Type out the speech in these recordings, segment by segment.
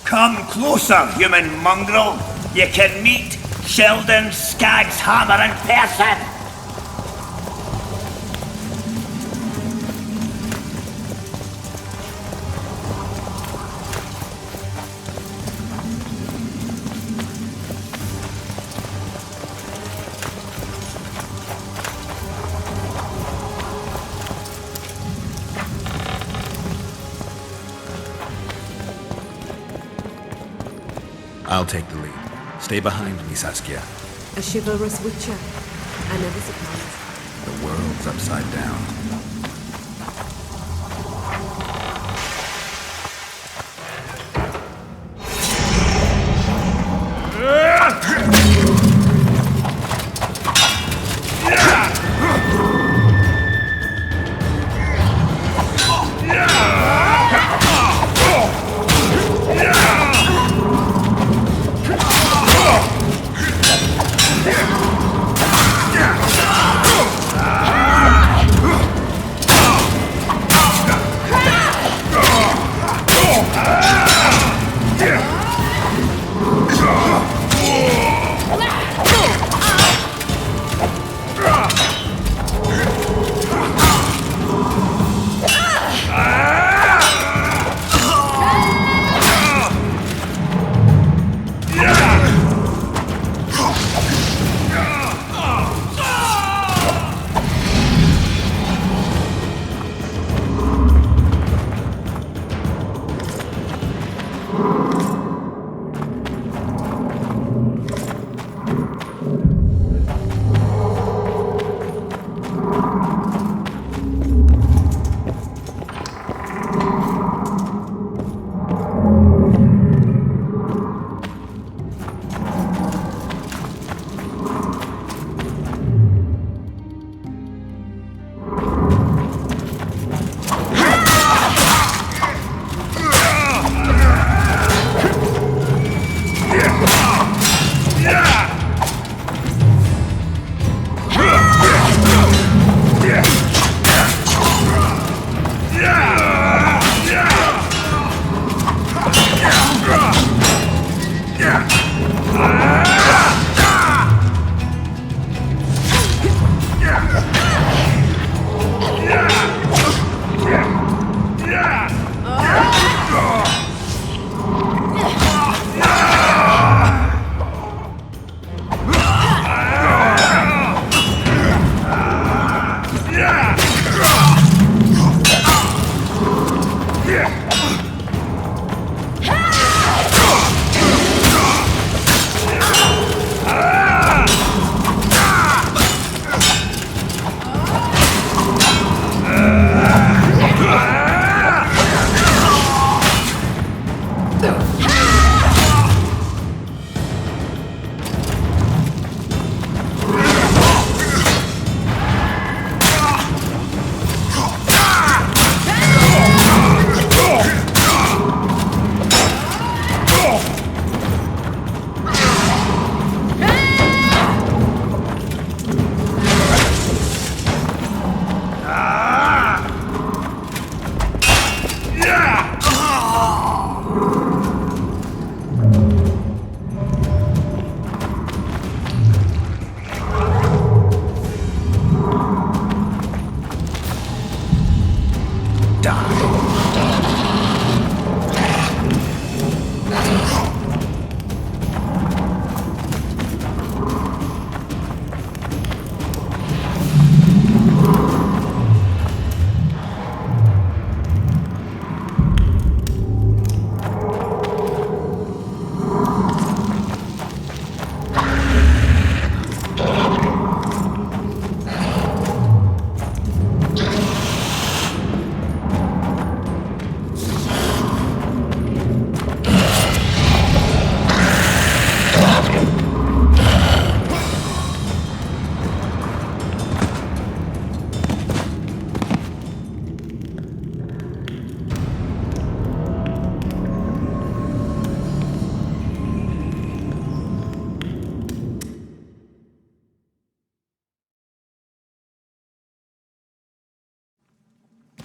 Come closer, human mongrel. You can meet Sheldon Skaggs Hammer in person. I'll take the lead. Stay behind me, Saskia. A chivalrous witcher. I never surprised. The world's upside down.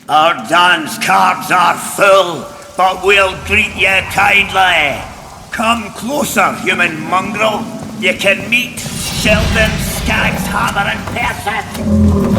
Our dance cards are full. but we'll greet you kindly. Come closer, human mongrel. You can meet Sheldon Skaggs Hammer in person.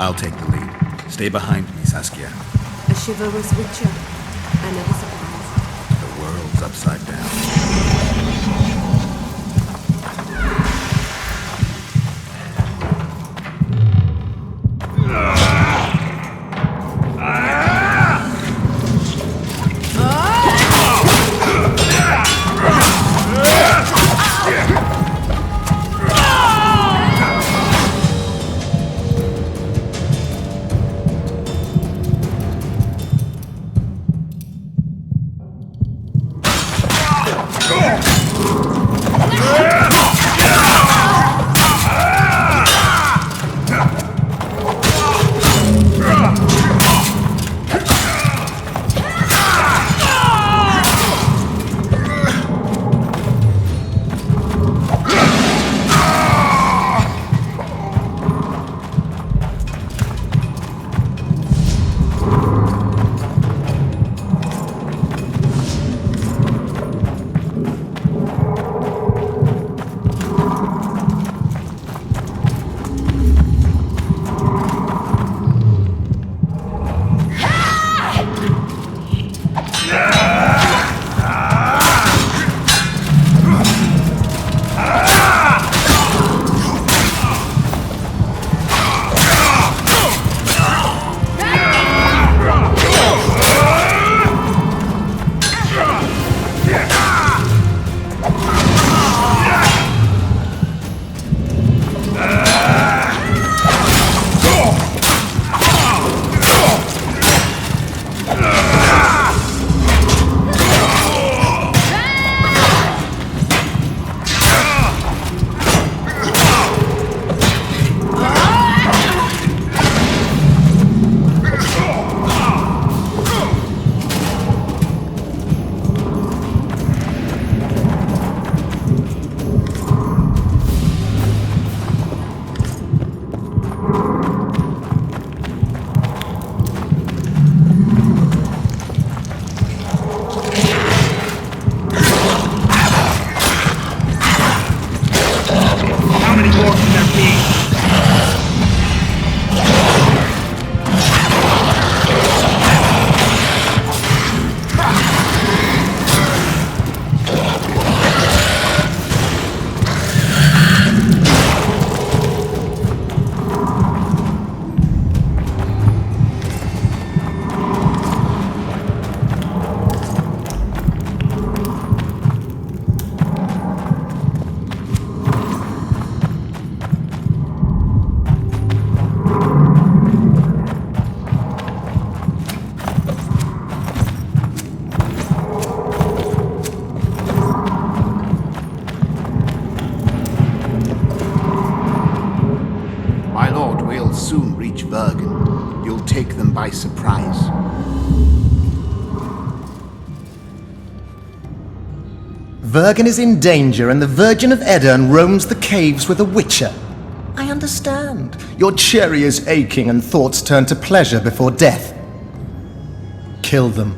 I'll take the lead. Stay behind me, Saskia. A chivalrous witcher. I never surprised. The world's upside down. Vergen is in danger and the Virgin of Edirn roams the caves with a witcher. I understand. Your cherry is aching and thoughts turn to pleasure before death. Kill them.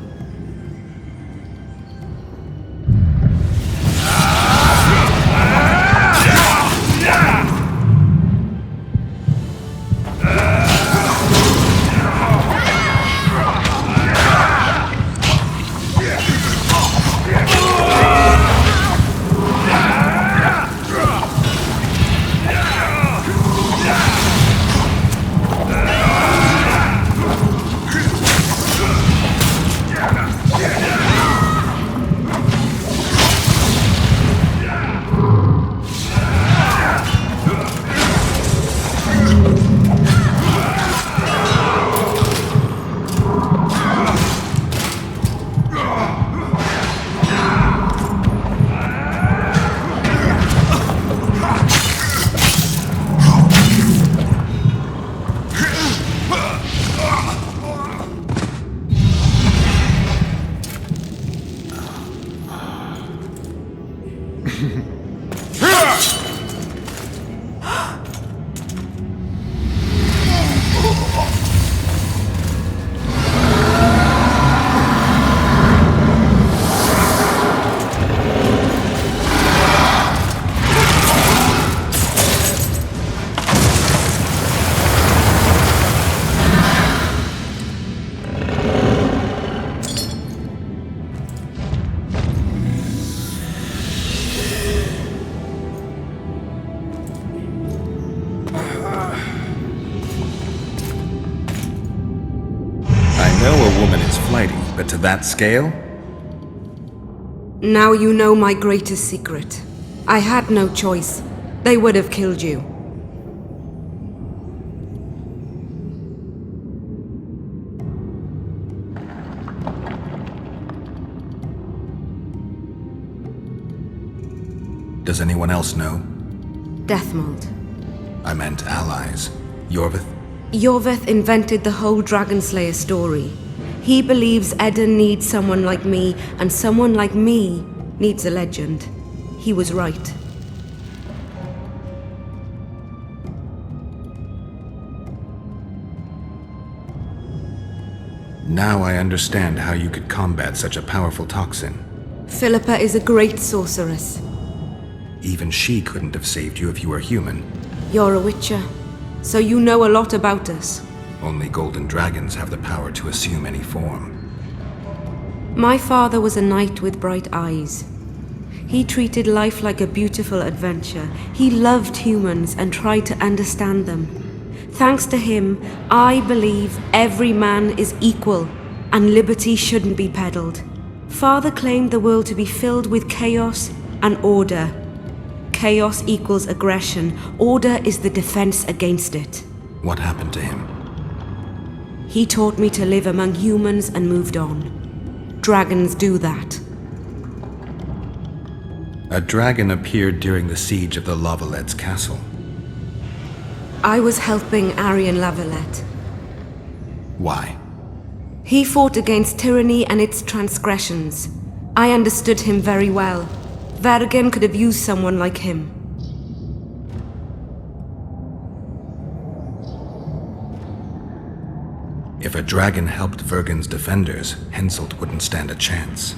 But to that scale? Now you know my greatest secret. I had no choice. They would have killed you. Does anyone else know? Deathmold. I meant allies. Iorveth? Iorveth invented the whole Dragon Slayer story. He believes Edirn needs someone like me, and someone like me needs a legend. He was right. Now I understand how you could combat such a powerful toxin. Philippa is a great sorceress. Even she couldn't have saved you if you were human. You're a witcher, so you know a lot about us. Only golden dragons have the power to assume any form. My father was a knight with bright eyes. He treated life like a beautiful adventure. He loved humans and tried to understand them. Thanks to him, I believe every man is equal and liberty shouldn't be peddled. Father claimed the world to be filled with chaos and order. Chaos equals aggression. Order is the defense against it. What happened to him? He taught me to live among humans and moved on. Dragons do that. A dragon appeared during the siege of the Lavallette's castle. I was helping Aryan Lavalette. Why? He fought against tyranny and its transgressions. I understood him very well. Vergen could have used someone like him. If a dragon helped Vergen's defenders, Henselt wouldn't stand a chance.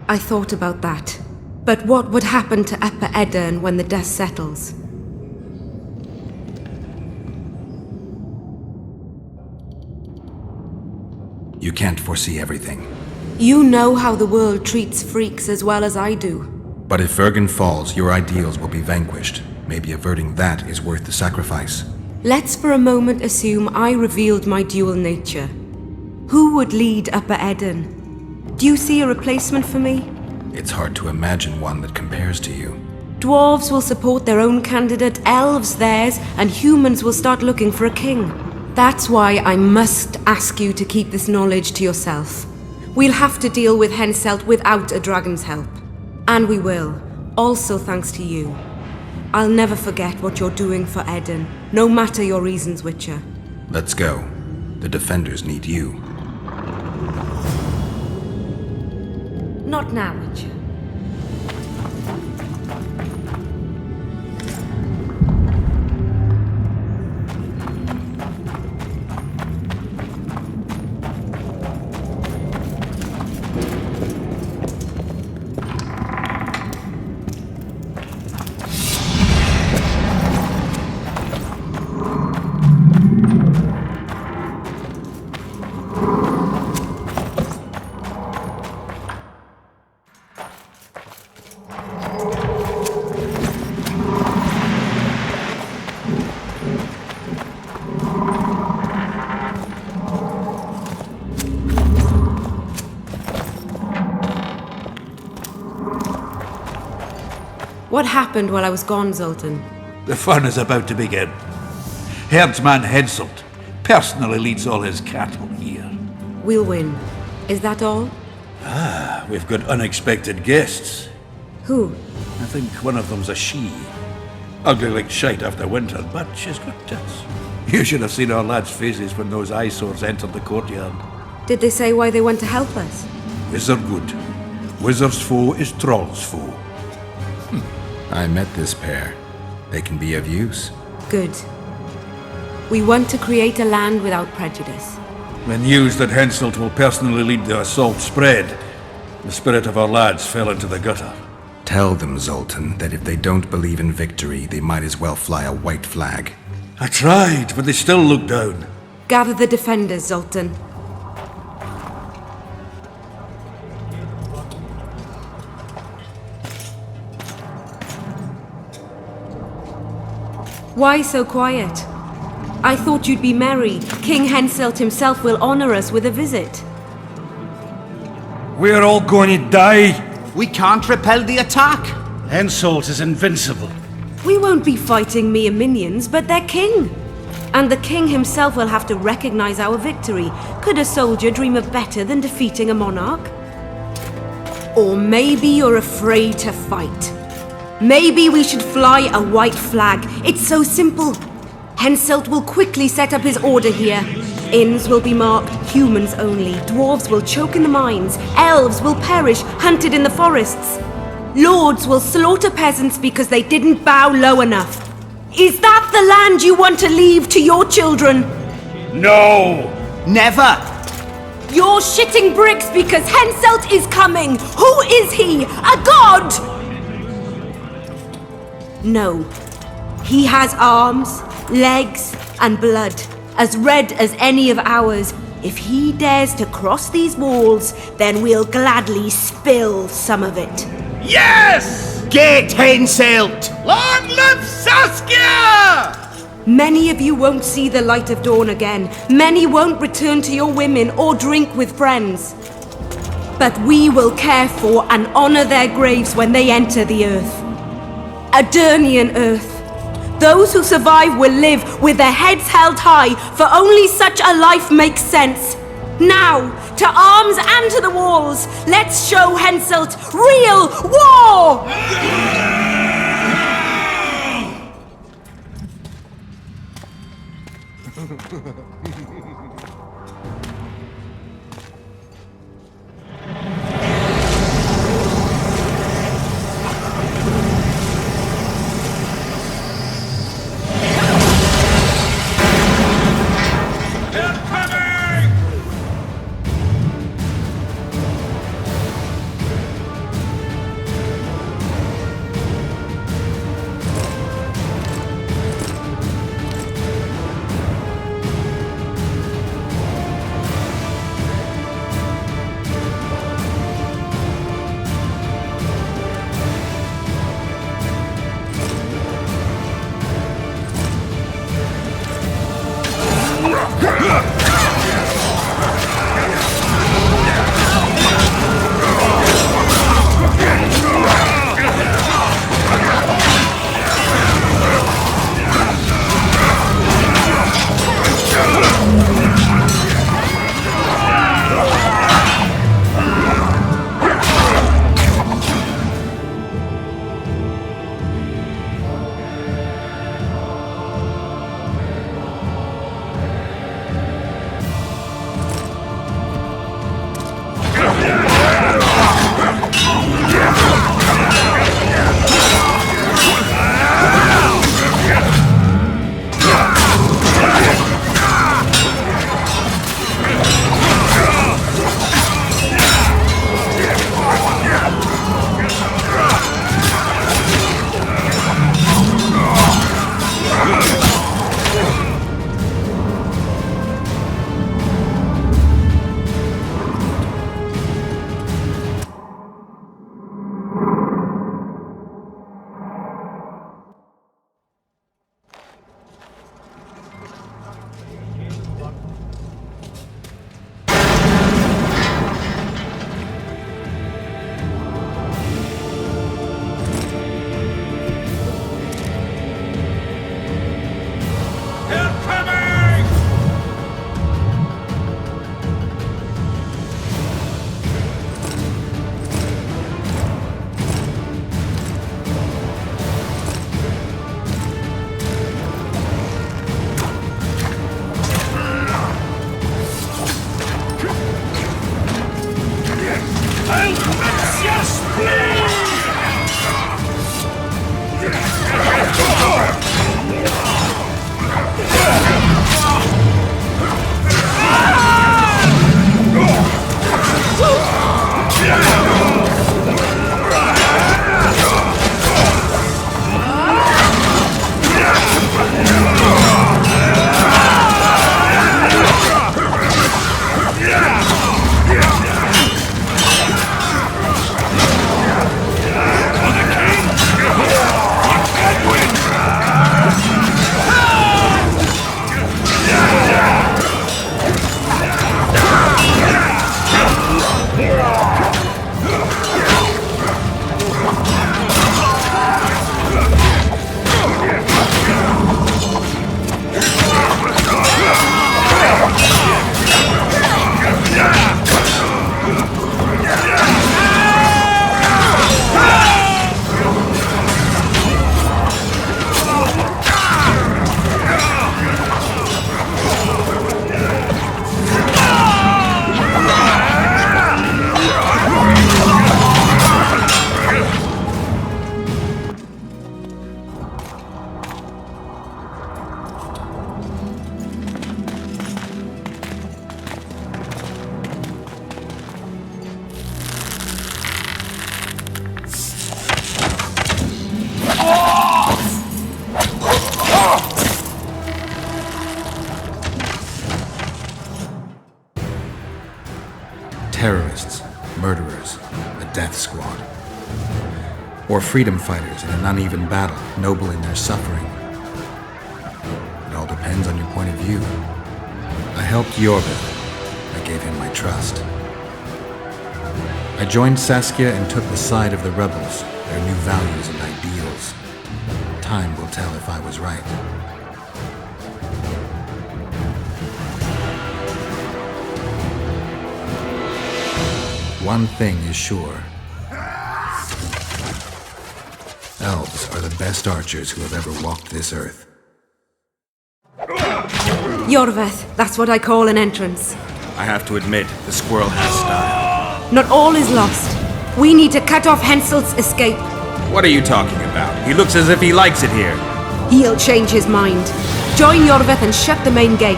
I thought about that. But what would happen to Upper Edirn when the dust settles? You can't foresee everything. You know how the world treats freaks as well as I do. But if Vergen falls, your ideals will be vanquished. Maybe averting that is worth the sacrifice. Let's for a moment assume I revealed my dual nature. Who would lead Upper Edirn? Do you see a replacement for me? It's hard to imagine one that compares to you. Dwarves will support their own candidate, elves theirs, and humans will start looking for a king. That's why I must ask you to keep this knowledge to yourself. We'll have to deal with Henselt without a dragon's help. And we will, also thanks to you. I'll never forget what you're doing for Edirn, no matter your reasons, Witcher. Let's go. The defenders need you. Not now, Witcher. What happened while I was gone, Zoltan? The fun is about to begin. Herdsman Henselt personally leads all his cattle here. We'll win. Is that all? We've got unexpected guests. Who? I think one of them's a she. Ugly like shite after winter, but she's got tits. You should have seen our lads' faces when those eyesores entered the courtyard. Did they say why they want to help us? Wizard good. Wizard's foe is Troll's foe. I met this pair. They can be of use. Good. We want to create a land without prejudice. When news that Henselt will personally lead the assault spread, the spirit of our lads fell into the gutter. Tell them, Zoltan, that if they don't believe in victory, they might as well fly a white flag. I tried, but they still look down. Gather the defenders, Zoltan. Why so quiet? I thought you'd be merry. King Henselt himself will honor us with a visit. We're all going to die. We can't repel the attack. Henselt is invincible. We won't be fighting mere minions, but their king. And the king himself will have to recognize our victory. Could a soldier dream of better than defeating a monarch? Or maybe you're afraid to fight. Maybe we should fly a white flag. It's so simple. Henselt will quickly set up his order here. Inns will be marked humans only. Dwarves will choke in the mines. Elves will perish, hunted in the forests. Lords will slaughter peasants because they didn't bow low enough. Is that the land you want to leave to your children? No! Never! You're shitting bricks because Henselt is coming! Who is he? A god? No. He has arms, legs, and blood, as red as any of ours. If he dares to cross these walls, then we'll gladly spill some of it. Yes! Get Henselt! Long live Saskia! Many of you won't see the light of dawn again. Many won't return to your women or drink with friends. But we will care for and honor their graves when they enter the earth. Adernian earth. Those who survive will live with their heads held high, for only such a life makes sense. Now, to arms and to the walls, let's show Henselt real war! terrorists, murderers, a death squad. Or freedom fighters in an uneven battle, noble in their suffering. It all depends on your point of view. I helped iorveth. I gave him my trust. I joined Saskia and took the side of the rebels, their new values and ideals. Time will tell if I was right. One thing is sure. Elves are the best archers who have ever walked this earth. Iorveth, that's what I call an entrance. I have to admit, the squirrel has style. Not all is lost. We need to cut off Henselt's escape. What are you talking about? He looks as if he likes it here. He'll change his mind. Join Iorveth and shut the main gate.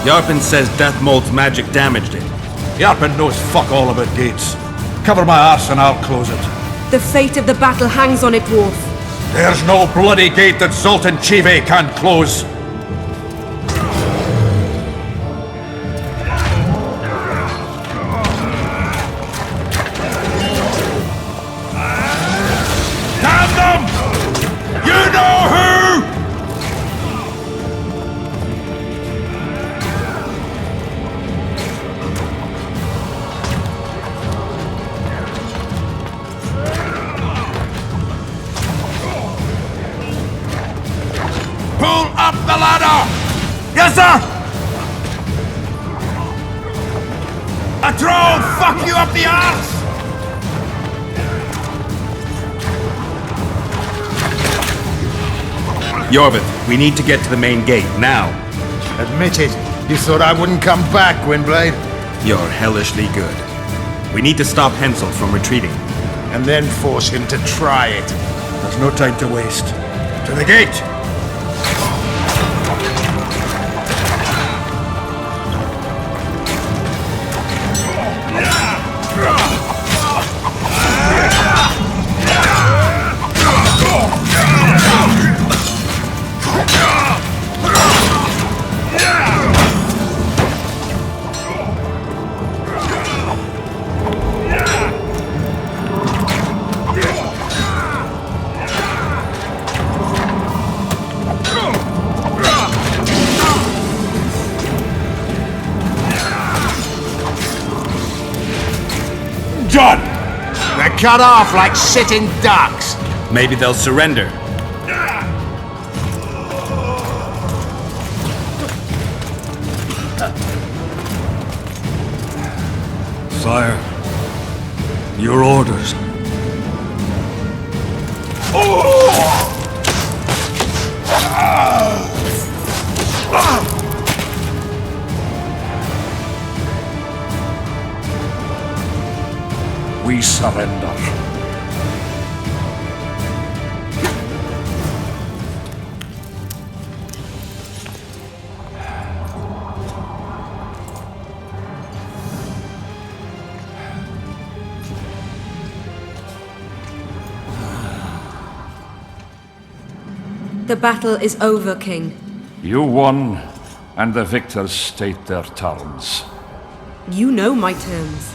Yarpen says Deathmold's magic damaged it. Yarpen knows fuck all about gates. Cover my arse and I'll close it. The fate of the battle hangs on it, dwarf. There's no bloody gate that Zoltan Chive can't close. Damn them! You know who! Pull up the ladder! Yes, sir! A troll fuck you up the arse! Iorveth, we need to get to the main gate, now. Admit it. You thought I wouldn't come back, Windblade? You're hellishly good. We need to stop Henselt from retreating. And then force him to try it. There's no time to waste. To the gate! Done! They're cut off like sitting ducks. Maybe they'll surrender. Sire, your orders. We surrender. The battle is over, King. You won, and the victors state their terms. You know my terms.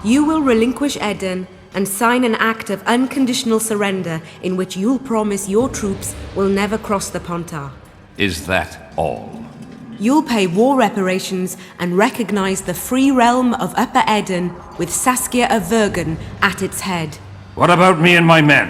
You will relinquish Eden and sign an act of unconditional surrender in which you'll promise your troops will never cross the Pontar. Is that all? You'll pay war reparations and recognize the free realm of Upper Eden with Saskia of Vergen at its head. What about me and my men?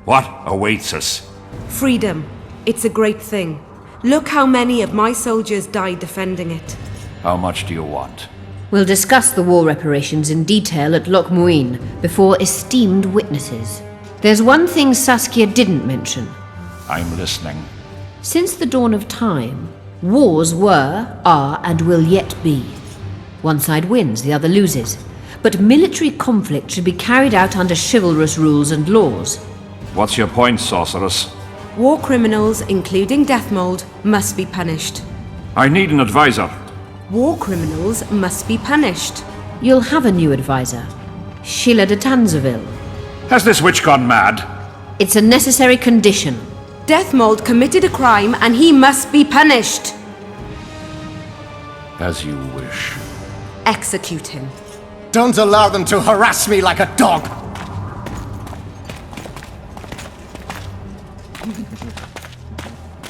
What awaits us? Freedom. It's a great thing. Look how many of my soldiers died defending it. How much do you want? We'll discuss the war reparations in detail at Loch Muin before esteemed witnesses. There's one thing Saskia didn't mention. I'm listening. Since the dawn of time, wars were, are, and will yet be. One side wins, the other loses. But military conflict should be carried out under chivalrous rules and laws. What's your point, sorceress? War criminals, including Deathmold, must be punished. I need an advisor. War criminals must be punished. You'll have a new advisor, Sheila de Tanzeville. Has this witch gone mad? It's a necessary condition. Deathmold committed a crime and he must be punished. As you wish. Execute him. Don't allow them to harass me like a dog!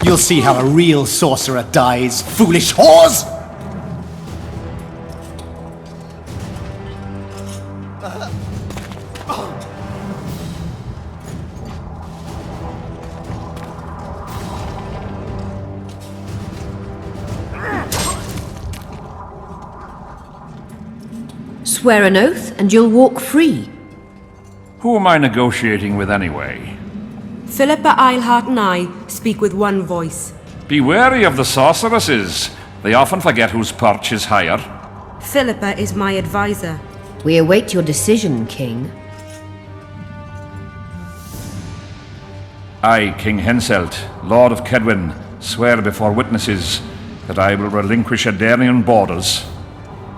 You'll see how a real sorcerer dies, foolish whores! Swear an oath and you'll walk free. Who am I negotiating with anyway? Philippa, Eilhart and I speak with one voice. Be wary of the sorceresses. They often forget whose perch is higher. Philippa is my advisor. We await your decision, King. I, King Henselt, Lord of Kedwin, swear before witnesses that I will relinquish Adarian borders.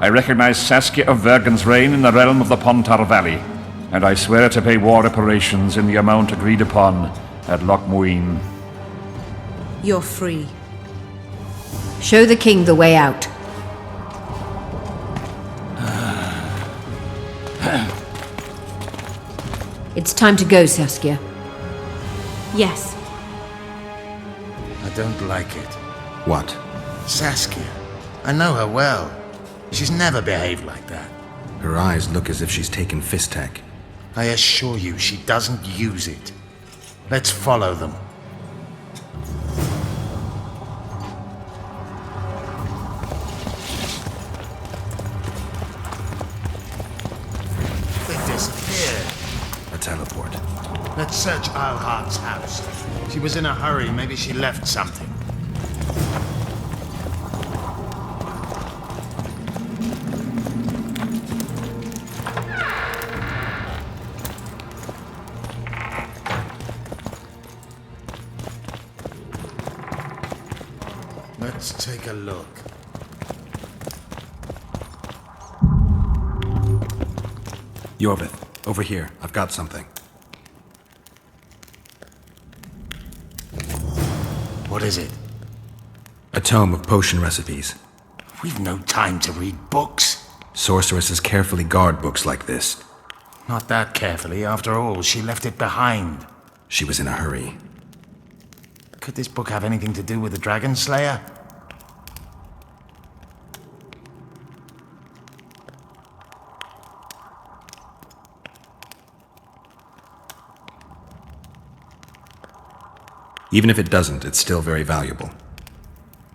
I recognize Saskia of Vergen's reign in the realm of the Pontar Valley, and I swear to pay war reparations in the amount agreed upon at Loch Muin. You're free. Show the king the way out. It's time to go, Saskia. Yes. I don't like it. What? Saskia. I know her well. She's never behaved like that. Her eyes look as if she's taken Fistek. I assure you, she doesn't use it. Let's follow them. They disappeared. A teleport. Let's search Eilhart's house. She was in a hurry. Maybe she left something. Let's take a look. Iorveth, over here. I've got something. What is it? A tome of potion recipes. We've no time to read books. Sorceresses carefully guard books like this. Not that carefully. After all, she left it behind. She was in a hurry. Could this book have anything to do with the Dragon Slayer? Even if it doesn't, it's still very valuable.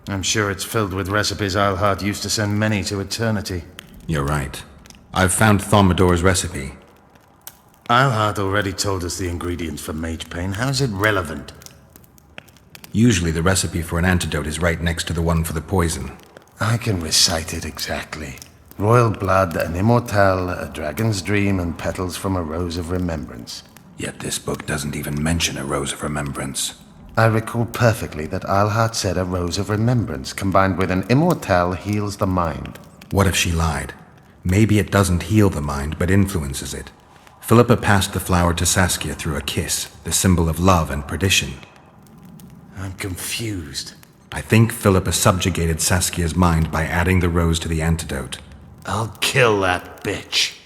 I'm sure it's filled with recipes Eilhart used to send many to eternity. You're right. I've found Thaumadore's recipe. Eilhart already told us the ingredients for mage pain. How is it relevant? Usually the recipe for an antidote is right next to the one for the poison. I can recite it exactly. Royal blood, an immortal, a dragon's dream, and petals from a rose of remembrance. Yet this book doesn't even mention a rose of remembrance. I recall perfectly that Eilhart said a rose of remembrance combined with an immortal heals the mind. What if she lied? Maybe it doesn't heal the mind, but influences it. Philippa passed the flower to Saskia through a kiss, the symbol of love and perdition. I'm confused. I think Philippa subjugated Saskia's mind by adding the rose to the antidote. I'll kill that bitch.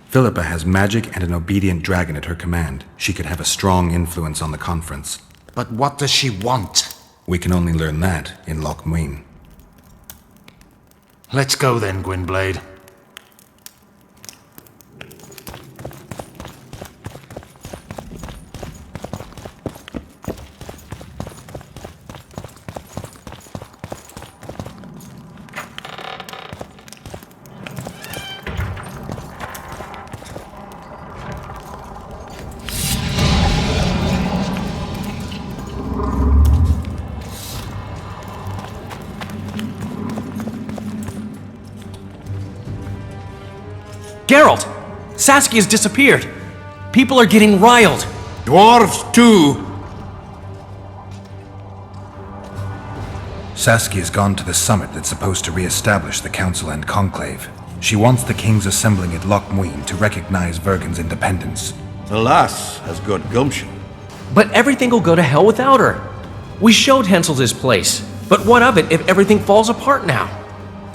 Philippa has magic and an obedient dragon at her command. She could have a strong influence on the conference. But what does she want? We can only learn that in Loch Muin. Let's go then, Gwynblade. Geralt! Saskia's disappeared! People are getting riled! Dwarves too! Saskia's gone to the summit that's supposed to re-establish the Council and Conclave. She wants the kings assembling at Loch Muin to recognize Vergen's independence. The lass has got gumption. But everything will go to hell without her. We showed Henselt his place, but what of it if everything falls apart now?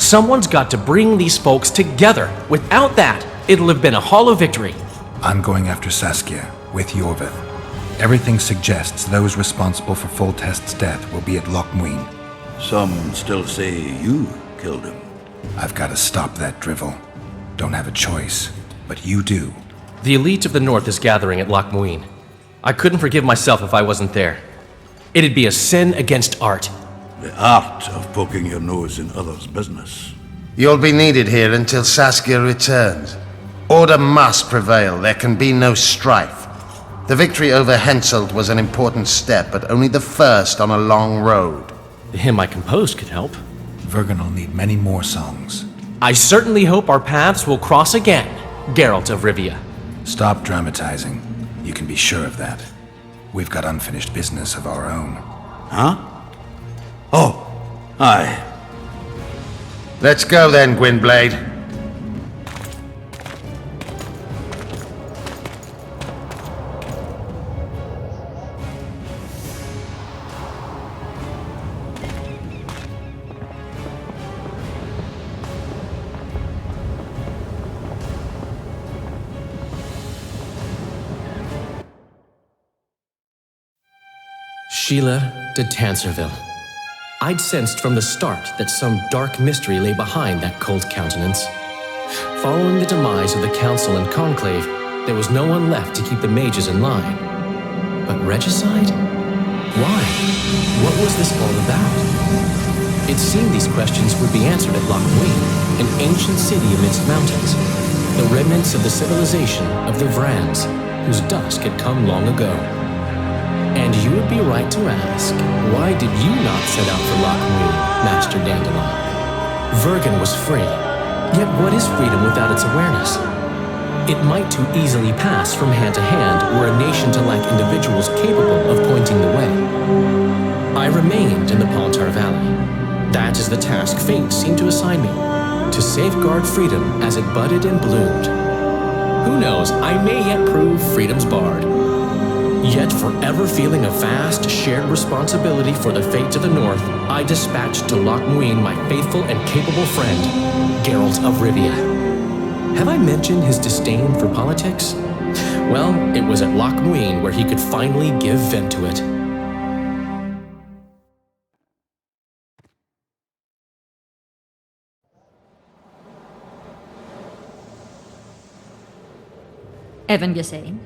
Someone's got to bring these folks together. Without that, it'll have been a hollow victory. I'm going after Saskia, with iorveth. Everything suggests those responsible for Foltest's death will be at Loch Muin. Some still say you killed him. I've got to stop that drivel. Don't have a choice, but you do. The elite of the North is gathering at Loch Muin. I couldn't forgive myself if I wasn't there. It'd be a sin against art. The art of poking your nose in others' business. You'll be needed here until Saskia returns. Order must prevail. There can be no strife. The victory over Henselt was an important step, but only the first on a long road. The hymn I composed could help. Vergen will need many more songs. I certainly hope our paths will cross again, Geralt of Rivia. Stop dramatizing. You can be sure of that. We've got unfinished business of our own. Huh? Oh, aye. Let's go then, Gwynblade. Sheila de Tanserville. I'd sensed from the start that some dark mystery lay behind that cold countenance. Following the demise of the Council and Conclave, there was no one left to keep the mages in line. But regicide? Why? What was this all about? It seemed these questions would be answered at Loch Muin, an ancient city amidst mountains, the remnants of the civilization of the Vrans, whose dusk had come long ago. And you would be right to ask, why did you not set out for Loch Muin, Master Dandelion? Vergen was free. Yet what is freedom without its awareness? It might too easily pass from hand to hand were a nation to lack individuals capable of pointing the way. I remained in the Pontar Valley. That is the task fate seemed to assign me, to safeguard freedom as it budded and bloomed. Who knows, I may yet prove freedom's bard. Yet forever feeling a vast, shared responsibility for the fate of the North, I dispatched to Loch Muin my faithful and capable friend, Geralt of Rivia. Have I mentioned his disdain for politics? Well, it was at Loch Muin where he could finally give vent to it. Evan, you're saying?